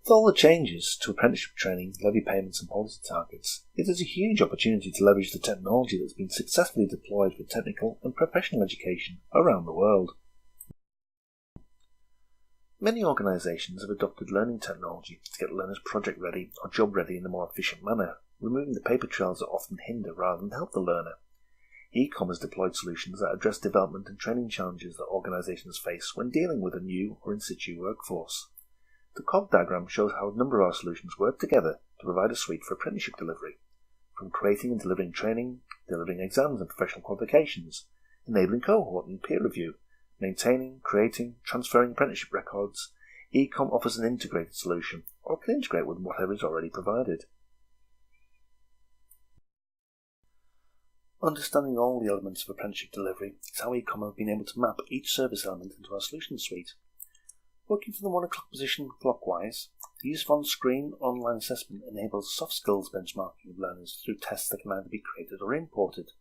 With all the changes to apprenticeship training, levy payments and policy targets, it is a huge opportunity to leverage the technology that has been successfully deployed for technical and professional education around the world. Many organisations have adopted learning technology to get learners project ready or job ready in a more efficient manner, removing the paper trails that often hinder rather than help the learner. eCom has deployed solutions that address development and training challenges that organisations face when dealing with a new or in-situ workforce. The cog diagram shows how a number of our solutions work together to provide a suite for apprenticeship delivery, from creating and delivering training, delivering exams and professional qualifications, enabling cohort and peer review, maintaining, creating, transferring apprenticeship records. eCom offers an integrated solution, or can integrate with whatever is already provided. Understanding all the elements of apprenticeship delivery is how eCom have been able to map each service element into our solution suite. Working from the 1 o'clock position clockwise, the use of on-screen online assessment enables soft skills benchmarking of learners through tests that can either be created or imported.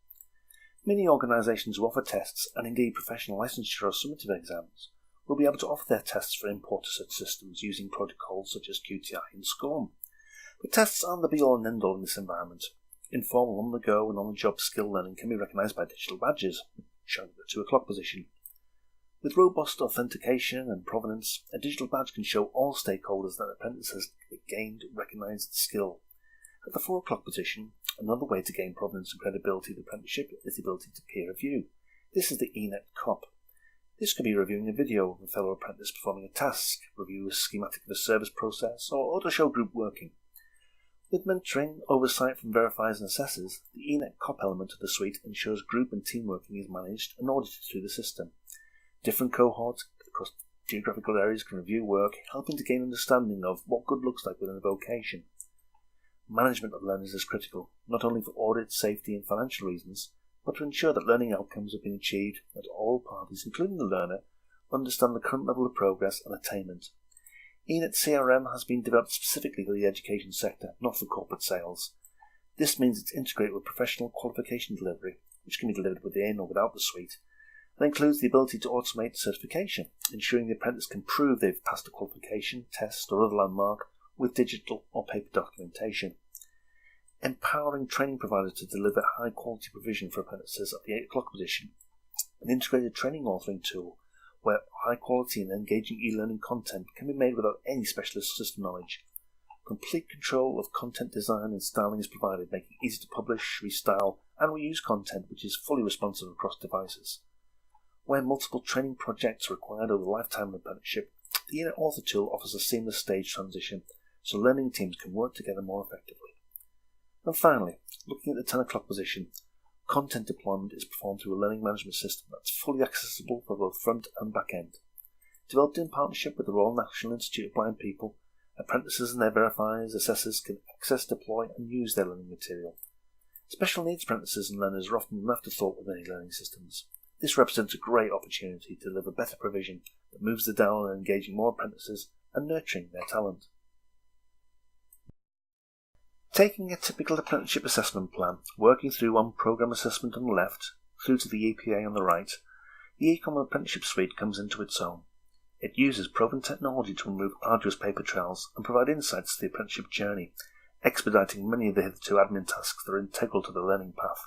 Many organisations who offer tests, and indeed professional licensure or summative exams, will be able to offer their tests for import to such systems using protocols such as QTI and SCORM. But tests aren't the be-all and end-all in this environment. Informal on-the-go and on-the-job skill learning can be recognised by digital badges, shown at the 2 o'clock position. With robust authentication and provenance, a digital badge can show all stakeholders that an apprentice has gained recognised skill. At the 4 o'clock position, another way to gain provenance and credibility of the apprenticeship is the ability to peer review. This is the eCop. This could be reviewing a video of a fellow apprentice performing a task, review a schematic of a service process, or to show group working. With mentoring, oversight from verifiers and assessors, the eCop element of the suite ensures group and team working is managed and audited through the system. Different cohorts across geographical areas can review work, helping to gain understanding of what good looks like within a vocation. Management of learners is critical, not only for audit, safety and financial reasons, but to ensure that learning outcomes have been achieved, that all parties, including the learner, understand the current level of progress and attainment. eNet CRM has been developed specifically for the education sector, not for corporate sales. This means it's integrated with professional qualification delivery, which can be delivered within or without the suite, and includes the ability to automate certification, ensuring the apprentice can prove they've passed a qualification, test or other landmark with digital or paper documentation. Empowering training providers to deliver high quality provision for apprentices at the 8 o'clock position. An integrated training authoring tool where high quality and engaging e-learning content can be made without any specialist system knowledge. Complete control of content design and styling is provided, making it easy to publish, restyle and reuse content which is fully responsive across devices. Where multiple training projects are required over the lifetime of apprenticeship, the eNet Author tool offers a seamless stage transition so learning teams can work together more effectively. And finally, looking at the 10 o'clock position, content deployment is performed through a learning management system that's fully accessible for both front and back end. Developed in partnership with the Royal National Institute of Blind People, apprentices and their verifiers, assessors can access, deploy and use their learning material. Special needs apprentices and learners are often an afterthought with many learning systems. This represents a great opportunity to deliver better provision that moves the dial on engaging more apprentices and nurturing their talent. Taking a typical apprenticeship assessment plan, working through one programme assessment on the left, through to the EPA on the right, the eCom Apprenticeship Suite comes into its own. It uses proven technology to remove arduous paper trails and provide insights to the apprenticeship journey, expediting many of the hitherto admin tasks that are integral to the learning path.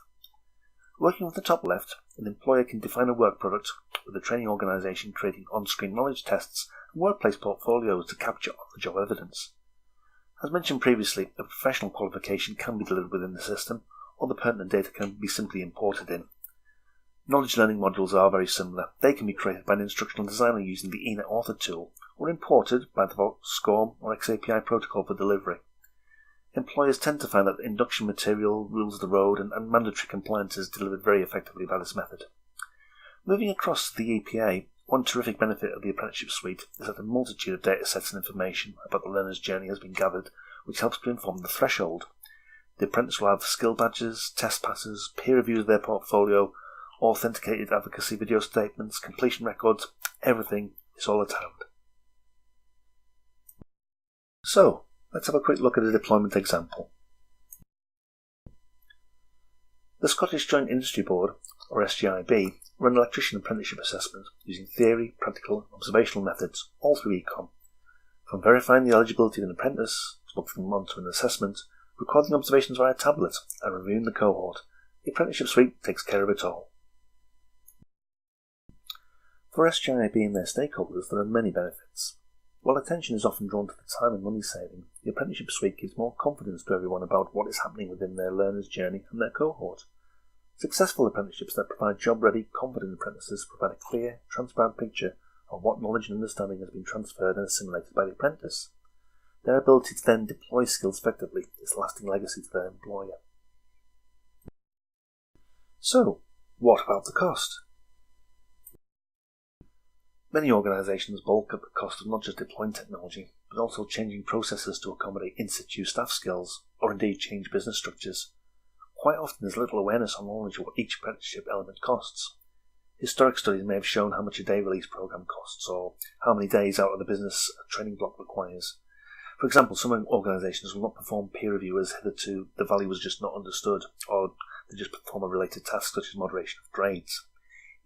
Working with the top left, an employer can define a work product, with a training organisation creating on-screen knowledge tests and workplace portfolios to capture on-the-job evidence. As mentioned previously, a professional qualification can be delivered within the system, or the pertinent data can be simply imported in. Knowledge learning modules are very similar. They can be created by an instructional designer using the eNet Author tool, or imported by the SCORM or XAPI protocol for delivery. Employers tend to find that induction material, rules of the road, and mandatory compliance is delivered very effectively by this method. Moving across to the EPA, one terrific benefit of the Apprenticeship Suite is that a multitude of data sets and information about the learner's journey has been gathered, which helps to inform the threshold. The apprentice will have skill badges, test passes, peer reviews of their portfolio, authenticated advocacy video statements, completion records, everything is all at hand. So, let's have a quick look at a deployment example. The Scottish Joint Industry Board, or SGIB, run an electrician apprenticeship assessment using theory, practical and observational methods, all through eCom. from verifying the eligibility of an apprentice to looking them onto an assessment, recording observations via tablet, and reviewing the cohort. The Apprenticeship Suite takes care of it all. For SGIB and their stakeholders, there are many benefits. While attention is often drawn to the time and money saving, the Apprenticeship Suite gives more confidence to everyone about what is happening within their learner's journey and their cohort. Successful apprenticeships that provide job-ready, confident apprentices provide a clear, transparent picture of what knowledge and understanding has been transferred and assimilated by the apprentice. Their ability to then deploy skills effectively is a lasting legacy to their employer. So, what about the cost? Many organisations balk at the cost of not just deploying technology, but also changing processes to accommodate in-situ staff skills, or indeed change business structures. Quite often there's little awareness or knowledge of what each apprenticeship element costs. Historic studies may have shown how much a day release programme costs, or how many days out of the business a training block requires. For example, some organisations will not perform peer review as hitherto the value was just not understood, or they just perform a related task such as moderation of grades.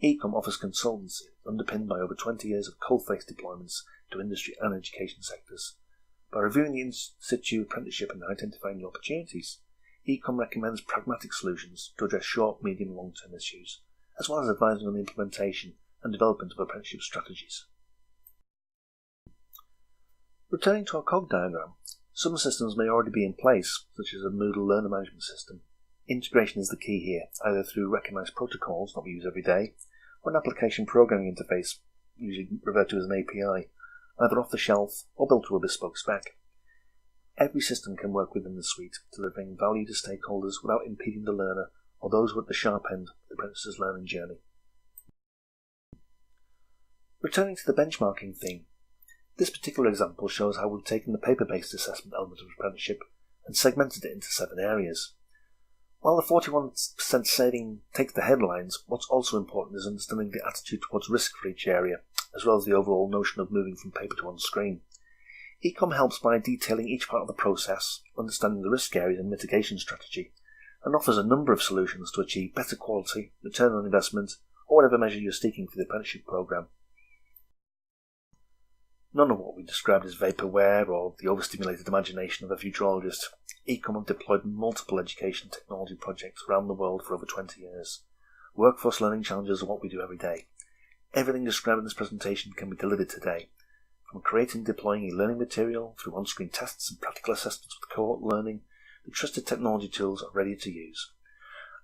eCom offers consultancy underpinned by over 20 years of cold-faced deployments to industry and education sectors. By reviewing the in-situ apprenticeship and identifying the opportunities, eCom recommends pragmatic solutions to address short, medium and long-term issues, as well as advising on the implementation and development of apprenticeship strategies. Returning to our cog diagram, some systems may already be in place, such as a Moodle learner management system. Integration is the key here, either through recognised protocols that we use every day, or an application programming interface, usually referred to as an API, either off the shelf or built to a bespoke spec. Every system can work within the suite, delivering value to stakeholders without impeding the learner or those who are at the sharp end of the apprentice's learning journey. Returning to the benchmarking theme, this particular example shows how we've taken the paper-based assessment element of apprenticeship and segmented it into 7 areas. While the 41% saving takes the headlines, what's also important is understanding the attitude towards risk for each area, as well as the overall notion of moving from paper to on-screen. eCom helps by detailing each part of the process, understanding the risk areas and mitigation strategy, and offers a number of solutions to achieve better quality, return on investment, or whatever measure you're seeking for the apprenticeship programme. None of what we described as vaporware or the overstimulated imagination of a futurologist. eCom have deployed multiple education technology projects around the world for over 20 years. Workforce learning challenges are what we do every day. Everything described in this presentation can be delivered today, from creating and deploying e-learning material through on-screen tests and practical assessments with cohort learning. The trusted technology tools are ready to use.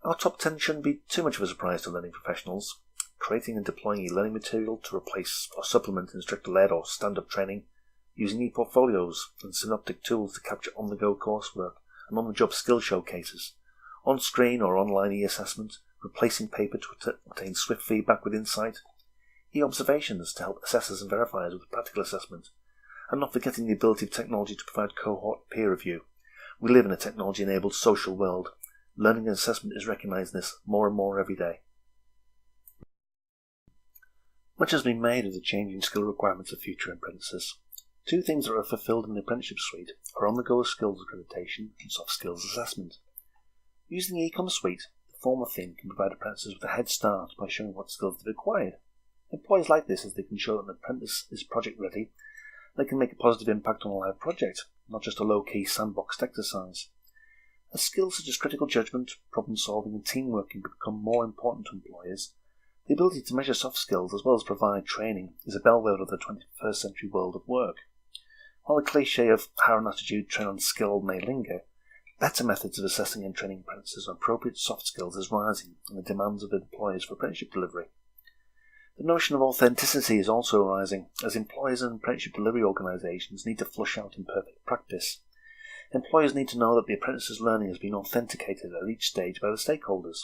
Our top 10 shouldn't be too much of a surprise to learning professionals. Creating and deploying e-learning material to replace or supplement instructor-led or stand-up training, using e-portfolios and synoptic tools to capture on-the-go coursework and on-the-job skill showcases, on-screen or online e-assessment, replacing paper to obtain swift feedback with insight, e-observations to help assessors and verifiers with practical assessment, and not forgetting the ability of technology to provide cohort peer review. We live in a technology-enabled social world. Learning and assessment is recognising this more and more every day. Much has been made of the changing skill requirements of future apprentices. 2 things that are fulfilled in the Apprenticeship Suite are on-the-go skills accreditation and soft skills assessment. Using the eCom Suite, the former thing can provide apprentices with a head start by showing what skills they've acquired. Employers like this as they can show that an apprentice is project ready. They can make a positive impact on a live project, not just a low-key sandboxed exercise. As skills such as critical judgment, problem solving and teamwork can become more important to employers, the ability to measure soft skills as well as provide training is a bellwether of the 21st century world of work. While the cliché of hire on attitude, train on skill may linger, better methods of assessing and training apprentices on appropriate soft skills is rising in the demands of employers for apprenticeship delivery. The notion of authenticity is also rising, as employers and apprenticeship delivery organisations need to flush out imperfect practice. Employers need to know that the apprentice's learning has been authenticated at each stage by the stakeholders.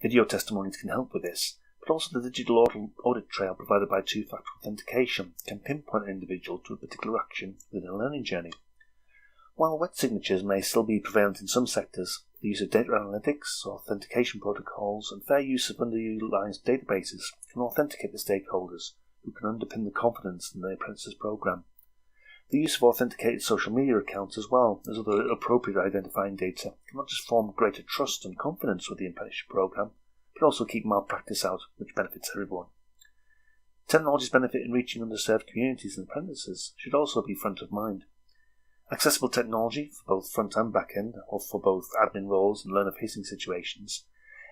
Video testimonies can help with this, but also the digital audit trail provided by 2-factor authentication can pinpoint an individual to a particular action within a learning journey. While wet signatures may still be prevalent in some sectors, the use of data analytics, authentication protocols, and fair use of underutilized databases can authenticate the stakeholders who can underpin the confidence in the apprentice's program. The use of authenticated social media accounts as well as other appropriate identifying data can not just form greater trust and confidence with the apprenticeship program, but also keep malpractice out, which benefits everyone. Technology's benefit in reaching underserved communities and apprentices should also be front of mind. Accessible technology for both front and back end, or for both admin roles and learner-facing situations,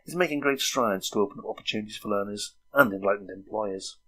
is making great strides to open up opportunities for learners and enlightened employers.